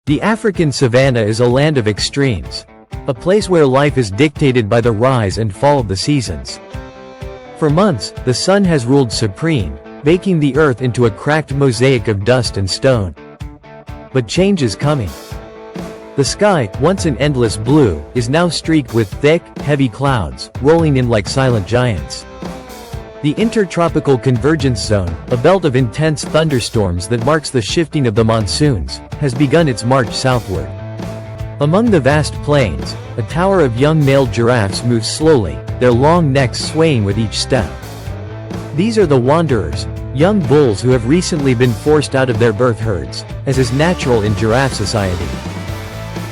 The African savanna is a land of extremes. A place where life is dictated by the rise and fall of the seasons. For months, the sun has ruled supreme, baking the earth into a cracked mosaic of dust and stone. But change is coming. The sky, once an endless blue, is now streaked with thick, heavy clouds, rolling in like silent giants. The Intertropical Convergence Zone, a belt of intense thunderstorms that marks the shifting of the monsoons, has begun its march southward. Among the vast plains, a tower of young male giraffes moves slowly, their long necks swaying with each step. These are the wanderers, young bulls who have recently been forced out of their birth herds, as is natural in giraffe society.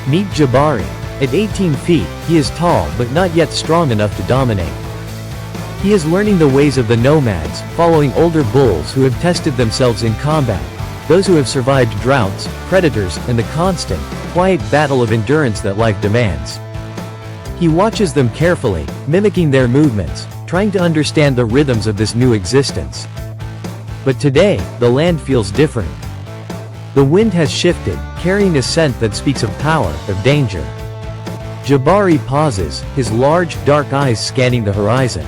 Meet Jabari. At 18 feet, he is tall but not yet strong enough to dominate. He is learning the ways of the nomads, following older bulls who have tested themselves in combat, those who have survived droughts, predators, and the constant, quiet battle of endurance that life demands. He watches them carefully, mimicking their movements, trying to understand the rhythms of this new existence. But today, the land feels different. The wind has shifted, carrying a scent that speaks of power, of danger. Jabari pauses, his large, dark eyes scanning the horizon.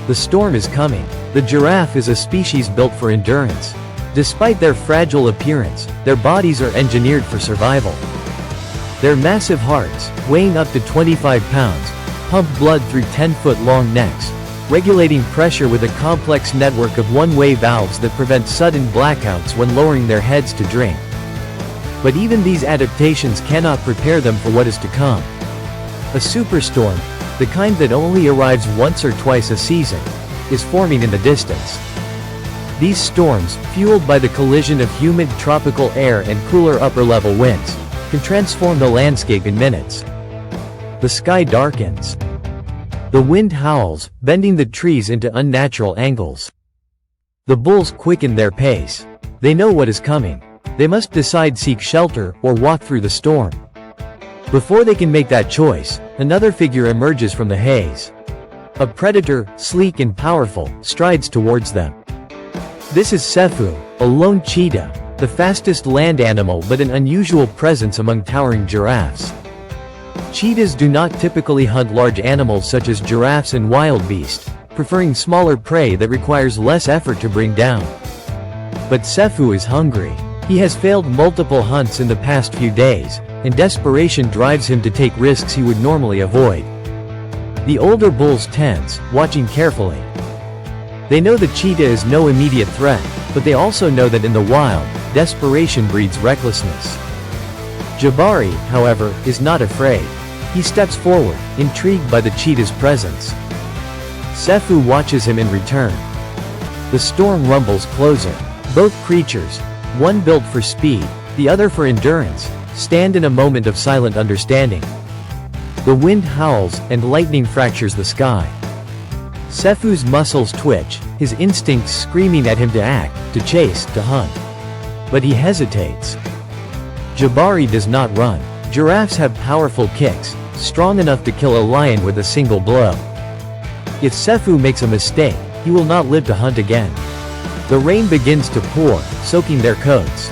The storm is coming. The giraffe is a species built for endurance. Despite their fragile appearance, their bodies are engineered for survival. Their massive hearts, weighing up to 25 pounds, pump blood through 10-foot-long necks, regulating pressure with a complex network of one-way valves that prevent sudden blackouts when lowering their heads to drink. But even these adaptations cannot prepare them for what is to come. A superstorm, the kind that only arrives once or twice a season, is forming in the distance. These storms, fueled by the collision of humid tropical air and cooler upper-level winds, can transform the landscape in minutes. The sky darkens. The wind howls, bending the trees into unnatural angles. The bulls quicken their pace. They know what is coming. They must decide: seek shelter, or walk through the storm. Before they can make that choice, another figure emerges from the haze. A predator, sleek and powerful, strides towards them. This is Sefu, a lone cheetah, the fastest land animal but an unusual presence among towering giraffes. Cheetahs do not typically hunt large animals such as giraffes and wildebeest, preferring smaller prey that requires less effort to bring down. But Sefu is hungry. He has failed multiple hunts in the past few days, and desperation drives him to take risks he would normally avoid. The older bulls tense, watching carefully. They know the cheetah is no immediate threat, but they also know that in the wild, desperation breeds recklessness. Jabari, however, is not afraid. He steps forward, intrigued by the cheetah's presence. Sefu watches him in return. The storm rumbles closer. Both creatures, one built for speed, the other for endurance, stand in a moment of silent understanding. The wind howls, and lightning fractures the sky. Sefu's muscles twitch, his instincts screaming at him to act, to chase, to hunt. But he hesitates. Jabari does not run. Giraffes have powerful kicks, strong enough to kill a lion with a single blow. If Sefu makes a mistake, he will not live to hunt again. The rain begins to pour, soaking their coats.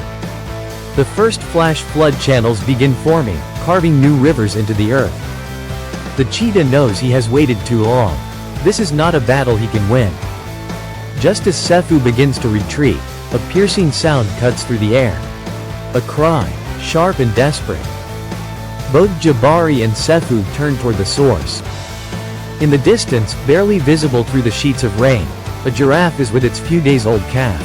The first flash flood channels begin forming, carving new rivers into the earth. The cheetah knows he has waited too long. This is not a battle he can win. Just as Sefu begins to retreat, a piercing sound cuts through the air. A cry, sharp and desperate. Both Jabari and Sefu turn toward the source. In the distance, barely visible through the sheets of rain, a giraffe is with its few days old calf.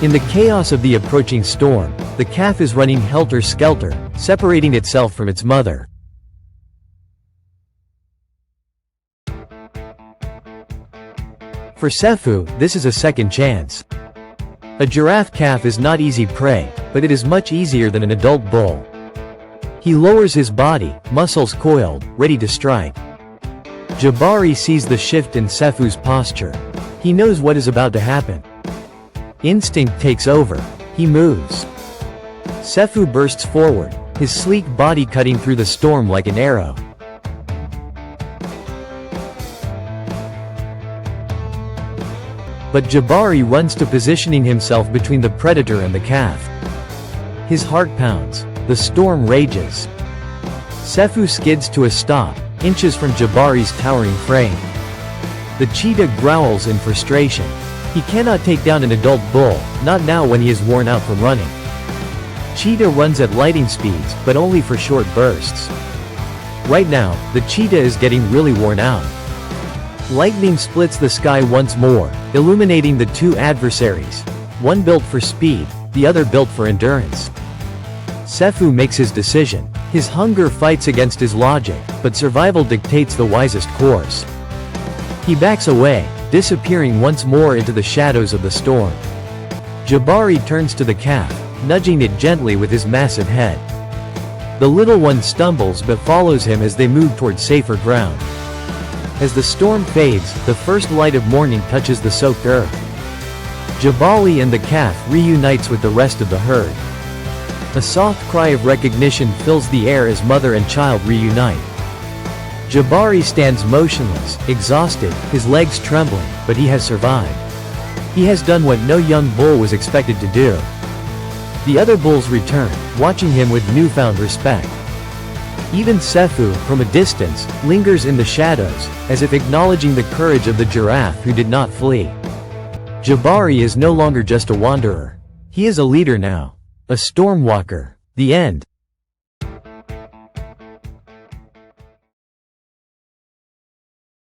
In the chaos of the approaching storm, the calf is running helter-skelter, separating itself from its mother. For Sefu, this is a second chance. A giraffe calf is not easy prey, but it is much easier than an adult bull. He lowers his body, muscles coiled, ready to strike. Jabari sees the shift in Sefu's posture. He knows what is about to happen. Instinct takes over. He moves. Sefu bursts forward, his sleek body cutting through the storm like an arrow. But Jabari runs to positioning himself between the predator and the calf. His heart pounds. The storm rages. Sefu skids to a stop, inches from Jabari's towering frame. The cheetah growls in frustration. He cannot take down an adult bull, not now when he is worn out from running. Cheetah runs at lightning speeds, but only for short bursts. Right now, the cheetah is getting really worn out. Lightning splits the sky once more, illuminating the two adversaries. One built for speed, the other built for endurance. Sefu makes his decision. His hunger fights against his logic, but survival dictates the wisest course. He backs away, disappearing once more into the shadows of the storm. Jabari turns to the calf, nudging it gently with his massive head. The little one stumbles but follows him as they move toward safer ground. As the storm fades, the first light of morning touches the soaked earth. Jabali and the calf reunites with the rest of the herd. A soft cry of recognition fills the air as mother and child reunite. Jabari stands motionless, exhausted, his legs trembling, but he has survived. He has done what no young bull was expected to do. The other bulls return, watching him with newfound respect. Even Sefu, from a distance, lingers in the shadows, as if acknowledging the courage of the giraffe who did not flee. Jabari is no longer just a wanderer. He is a leader now. A stormwalker. The end.